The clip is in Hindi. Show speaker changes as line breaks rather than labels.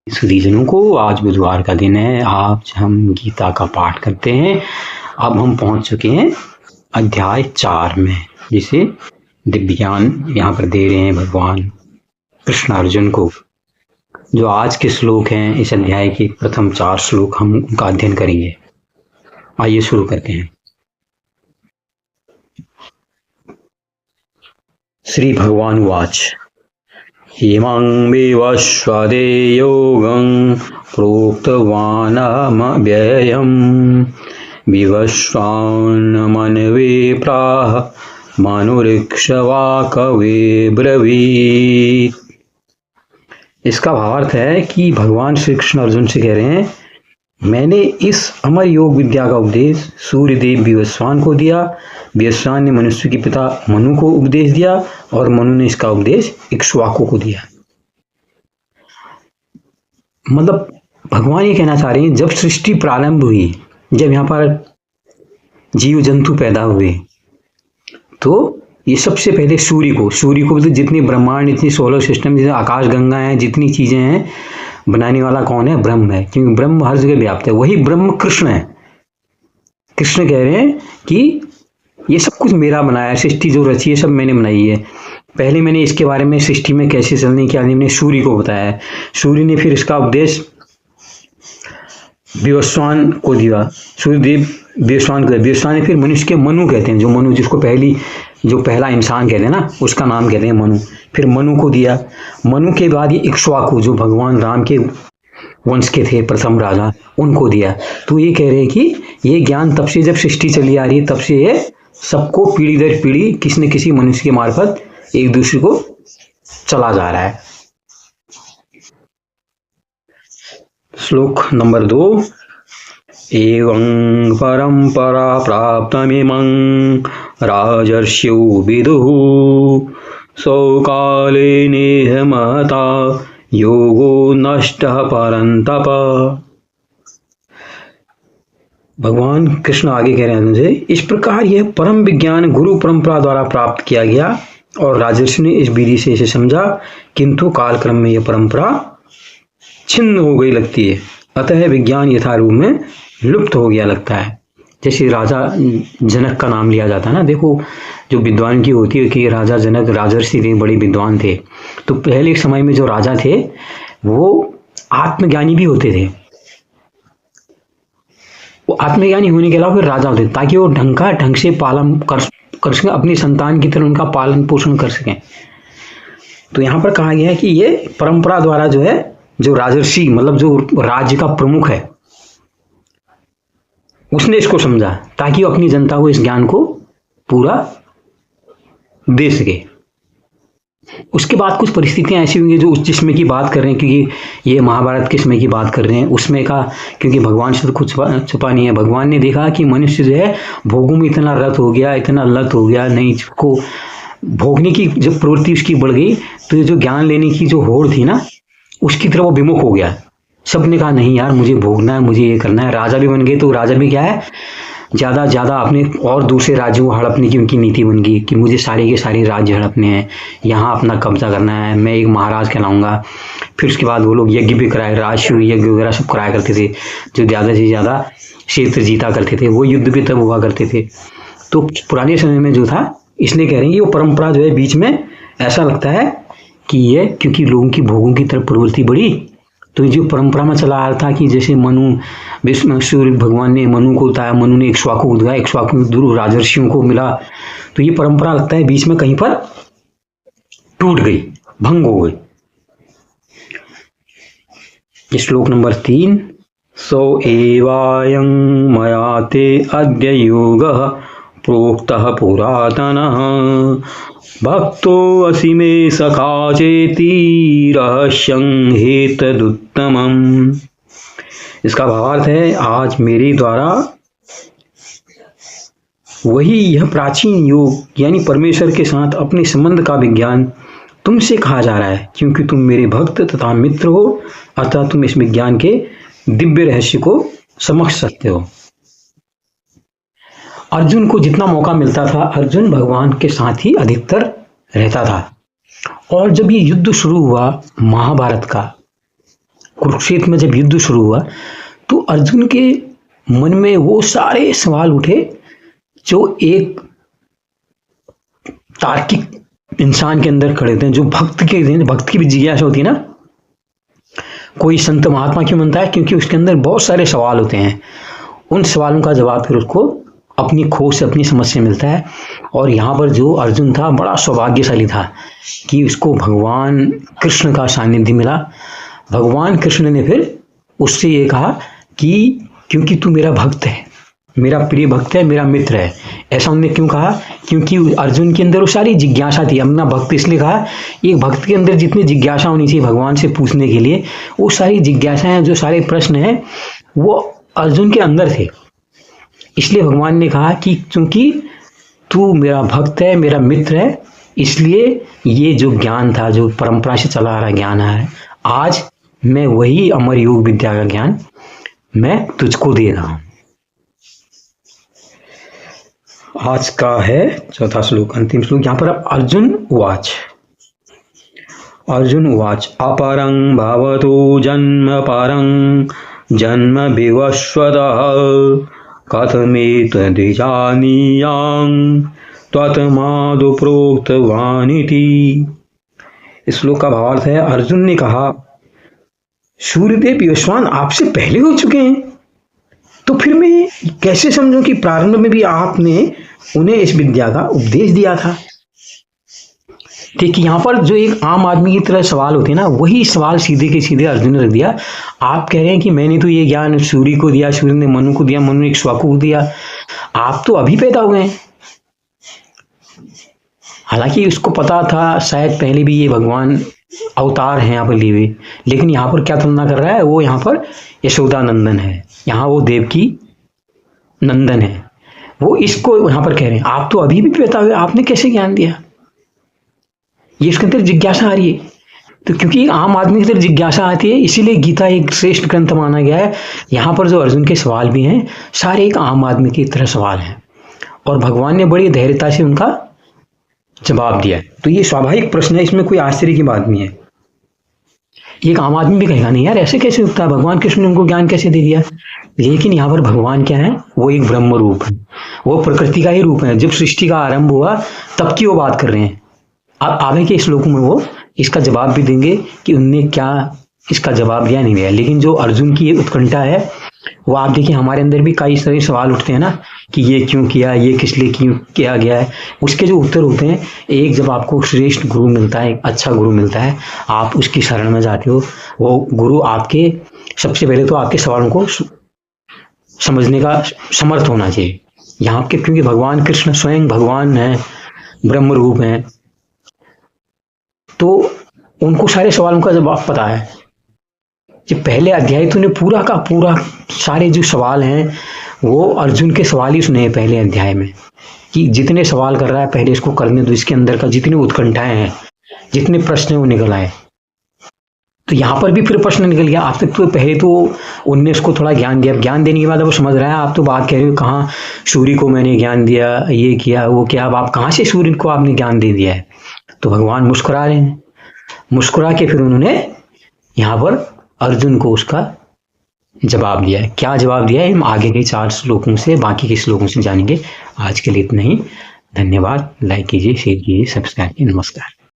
सुधीजनों को आज बुधवार का दिन है। आज हम गीता का पाठ करते हैं। अब हम पहुंच चुके हैं अध्याय 4 में, जिसे दिव्य ज्ञान यहाँ पर दे रहे हैं भगवान कृष्ण अर्जुन को। जो आज के श्लोक हैं, इस अध्याय के प्रथम 4 श्लोक हम उनका अध्ययन करेंगे। आइए शुरू करते हैं। श्री भगवान उवाच इमं विवस्वदेयोगं प्रोक्तवानमव्ययम् विवस्वान्मनवे प्राह मनुरीक्ष्वा कवे ब्रवीत्। इसका भावार्थ है कि भगवान श्री कृष्ण अर्जुन से कह रहे हैं, मैंने इस अमर योग विद्या का उपदेश सूर्यदेव विवस्वान को दिया, विवस्वान ने मनुष्य के पिता मनु को उपदेश दिया और मनु ने इसका उपदेश इक्ष्वाकु को दिया। मतलब भगवान ये कहना चाह रहे हैं, जब सृष्टि प्रारंभ हुई, जब यहाँ पर जीव जंतु पैदा हुए, तो ये सबसे पहले सूर्य को मतलब जितने ब्रह्मांड, इतनी सोलर सिस्टम, जितने आकाश गंगा है, जितनी चीजें हैं, बनाने वाला कौन है? ब्रह्म है, क्योंकि ब्रह्म हर जगह व्याप्त है। वही ब्रह्म कृष्ण है। कृष्ण कह रहे हैं कि ये सब कुछ मेरा बनाया है, सृष्टि जो रची है सब मैंने बनाई है। पहले मैंने इसके बारे में, सृष्टि में कैसे चलने की मैंने सूर्य को बताया है। सूर्य ने फिर इसका उपदेश विवस्वान को दिया, सूर्यदेव विवस्वान को। विवस्वान ने फिर मनुष्य के मनु कहते हैं, जो मनु, जिसको जो पहला इंसान कहते हैं ना, उसका नाम कहते हैं मनु। फिर मनु को दिया। मनु के बाद ये इक्ष्वाकु, जो भगवान राम के वंश के थे, प्रथम राजा, उनको दिया। तो ये कह रहे हैं कि ये ज्ञान तब से, जब सृष्टि चली आ रही है, तब से ये सबको पीढ़ी दर पीढ़ी किसी न किसी मनुष्य के मार्फत एक दूसरे को चला जा रहा है। श्लोक नंबर 2। एवं परंपरा प्राप्तमिमं राजर्षियो विदुः सौकाले नेह महता योगो नष्टः परन्तप। भगवान कृष्ण आगे कह रहे हैं मुझे, इस प्रकार यह परम विज्ञान गुरु परंपरा द्वारा प्राप्त किया गया और राजर्षि ने इस विधि से इसे समझा, किंतु कालक्रम में यह परंपरा छिन्न हो गई लगती है। अतः विज्ञान यथारूप में लुप्त हो गया लगता है। जैसे राजा जनक का नाम लिया जाता है ना, देखो जो विद्वान की होती है कि राजा जनक राजर्षि थे, बड़े विद्वान थे। तो पहले के समय में जो राजा थे वो आत्मज्ञानी भी होते थे। वो आत्मज्ञानी होने के अलावा फिर राजा होते, ताकि वो ढंग से पालन कर सकें, अपनी संतान की तरह उनका पालन पोषण कर सकें। तो यहाँ पर कहा गया है कि ये परंपरा द्वारा जो है, जो राजर्षि मतलब जो राज्य का प्रमुख है, उसने इसको समझा ताकि वो अपनी जनता को इस ज्ञान को पूरा दे सके। उसके बाद कुछ परिस्थितियां ऐसी होंगी जो जिसमें की बात कर रहे हैं, क्योंकि ये महाभारत के समय की बात कर रहे हैं, उसमें का, क्योंकि भगवान से तो कुछ छुपा नहीं है। भगवान ने देखा कि मनुष्य जो है भोगों में इतना रत हो गया, इतना लत हो गया, नहीं को भोगने की जब प्रवृत्ति उसकी बढ़ गई, तो ये जो ज्ञान लेने की जो होड़ थी ना, उसकी तरफ वो विमुख हो गया। सबने कहा नहीं यार, मुझे भोगना है, मुझे ये करना है। राजा भी बन गए, तो राजा भी क्या है, ज़्यादा अपने और दूसरे राज्यों को हड़पने की उनकी नीति बन गई कि मुझे सारे के सारे राज्य हड़पने हैं, यहाँ अपना कब्जा करना है, मैं एक महाराज कहलाऊंगा। फिर उसके बाद वो लोग यज्ञ भी कराए, राजसूय यज्ञ वगैरह सब कराया करते थे। जो ज़्यादा से ज़्यादा क्षेत्र जीता करते थे, वो युद्ध भी तब हुआ करते थे। तो पुराने समय में जो था, इसलिए कह रहे हैं कि वो परंपरा जो है बीच में ऐसा लगता है कि ये, क्योंकि लोगों की भोगों की तरफ प्रवृत्ति बढ़ी, तो जो परंपरा में चला आ रहा था कि जैसे सूर्य भगवान ने मनु को बताया, मनु ने इक्ष्वाकु को दिया, इक्ष्वाकु दूर राजर्षियों को मिला, तो ये परंपरा लगता है बीच में कहीं पर टूट गई, भंग हो गई। श्लोक नंबर 3। सो एवायं मया ते अद्य योगः प्रोक्तः पुरातनः भक्तो असि मे सखा चेति रहस्यं हेतदुत्तमम्। इसका भावार्थ है, आज मेरे द्वारा वही यह प्राचीन योग यानी परमेश्वर के साथ अपने संबंध का विज्ञान तुमसे कहा जा रहा है, क्योंकि तुम मेरे भक्त तथा मित्र हो, अतः तुम इस विज्ञान के दिव्य रहस्य को समझ सकते हो। अर्जुन को जितना मौका मिलता था, अर्जुन भगवान के साथ ही अधिकतर रहता था। और जब ये युद्ध शुरू हुआ महाभारत का, कुरुक्षेत्र में जब युद्ध शुरू हुआ तो अर्जुन के मन में वो सारे सवाल उठे जो एक तार्किक इंसान के अंदर खड़े थे, जो भक्त की भी जिज्ञासा होती है ना। कोई संत महात्मा क्यों बनता है? क्योंकि उसके अंदर बहुत सारे सवाल होते हैं, उन सवालों का जवाब फिर उसको अपनी खोज से, अपनी समझ से मिलता है। और यहाँ पर जो अर्जुन था बड़ा सौभाग्यशाली था कि उसको भगवान कृष्ण का सानिध्य मिला। भगवान कृष्ण ने फिर उससे ये कहा कि क्योंकि तू मेरा भक्त है, मेरा प्रिय भक्त है, मेरा मित्र है। ऐसा उन्होंने क्यों कहा? क्योंकि अर्जुन के अंदर वो सारी जिज्ञासा थी। अपना भक्त इसलिए कहा, एक भक्त के अंदर जितनी जिज्ञासा होनी चाहिए भगवान से पूछने के लिए, वो सारी जिज्ञासाएं, जो सारे प्रश्न हैं वो अर्जुन के अंदर थे। इसलिए भगवान ने कहा कि क्योंकि तू मेरा भक्त है, मेरा मित्र है, इसलिए ये जो ज्ञान था, जो परंपरा से चला आ रहा ज्ञान है, आज मैं वही अमर योग विद्या का ज्ञान मैं तुझको दे रहा हूं। आज का है चौथा श्लोक, अंतिम श्लोक। यहां पर अर्जुन उवाच अपरं भवतो जन्म परं जन्म विवस्वतः कथमेतद्जानीयां त्वत्मादौ प्रोक्तवानिति। इस श्लोक का भावार्थ है, अर्जुन ने कहा सूर्यदेव विवस्वान आपसे पहले हो चुके हैं, तो फिर मैं कैसे समझूं कि प्रारंभ में भी आपने उन्हें इस विद्या का उपदेश दिया था। ठीक, यहाँ पर जो एक आम आदमी की तरह सवाल होते हैं ना, वही सवाल सीधे के सीधे अर्जुन ने रख दिया। आप कह रहे हैं कि मैंने तो ये ज्ञान सूर्य को दिया, सूर्य ने मनु को दिया, मनु ने इक्ष्वाकु को दिया, आप तो अभी पैदा हुए हैं। हालांकि उसको पता था शायद पहले भी ये भगवान अवतार हैं यहाँ पर लिए हुए, लेकिन यहाँ पर क्या तुलना कर रहा है, वो यहाँ पर यशोदा नंदन है, यहाँ वो देवकी नंदन है। वो इसको यहाँ पर कह रहे हैं आप तो अभी भी पैदा हुए, आपने कैसे ज्ञान दिया? ये उसके अंदर जिज्ञासा आ रही है। तो क्योंकि आम आदमी के अंदर जिज्ञासा आती है, इसीलिए गीता एक श्रेष्ठ ग्रंथ माना गया है। यहाँ पर जो अर्जुन के सवाल भी हैं सारे एक आम आदमी की तरह सवाल हैं, और भगवान ने बड़ी धैर्यता से उनका जवाब दिया है। तो ये स्वाभाविक प्रश्न है, इसमें कोई आश्चर्य की बात नहीं है। एक आम आदमी भी कहेगा नहीं यार ऐसे कैसे होता है, भगवान कृष्ण ने उनको ज्ञान कैसे दे दिया? लेकिन यहाँ पर भगवान क्या है, वो एक ब्रह्म रूप है, वो प्रकृति का ही रूप है। जब सृष्टि का आरंभ हुआ तब की वो बात कर रहे हैं। अब आगे के श्लोक में वो इसका जवाब भी देंगे कि उनने क्या इसका जवाब दिया नहीं दिया। लेकिन जो अर्जुन की ये उत्कंठा है वो आप देखिए, हमारे अंदर भी कई सारे सवाल उठते हैं ना कि ये क्यों किया, ये किस लिए क्यों किया गया है। उसके जो उत्तर होते हैं, एक जब आपको श्रेष्ठ गुरु मिलता है, एक अच्छा गुरु मिलता है, आप उसकी शरण में जाते हो, वो गुरु आपके सबसे पहले तो आपके सवालों को समझने का समर्थ होना चाहिए। यहाँ के क्योंकि भगवान कृष्ण स्वयं भगवान है, ब्रह्म रूप है, तो उनको सारे सवालों का जवाब पता है। जब पहले अध्याय तो ने पूरा का पूरा सारे जो सवाल हैं वो अर्जुन के सवाल ही सुने हैं पहले अध्याय में, कि जितने सवाल कर रहा है पहले इसको करने दो, इसके अंदर का जितनी उत्कंठाएं हैं, जितने प्रश्न वो निकल आए। तो यहाँ पर भी फिर प्रश्न निकल गया। आप तक तो पहले तो उनने उसको थोड़ा ज्ञान दिया, ज्ञान देने के बाद वो समझ रहा है, आप तो बात कह रहे हो कहाँ सूर्य को मैंने ज्ञान दिया, ये किया वो किया, अब आप कहाँ से सूर्य को आपने ज्ञान दे दिया है? तो भगवान मुस्कुरा रहे हैं। मुस्कुरा के फिर उन्होंने यहाँ पर अर्जुन को उसका जवाब दिया है। क्या जवाब दिया है हम आगे के 4 श्लोकों से, बाकी के श्लोकों से जानेंगे। आज के लिए इतना ही। धन्यवाद। लाइक कीजिए, शेयर कीजिए, सब्सक्राइब कीजिए। नमस्कार।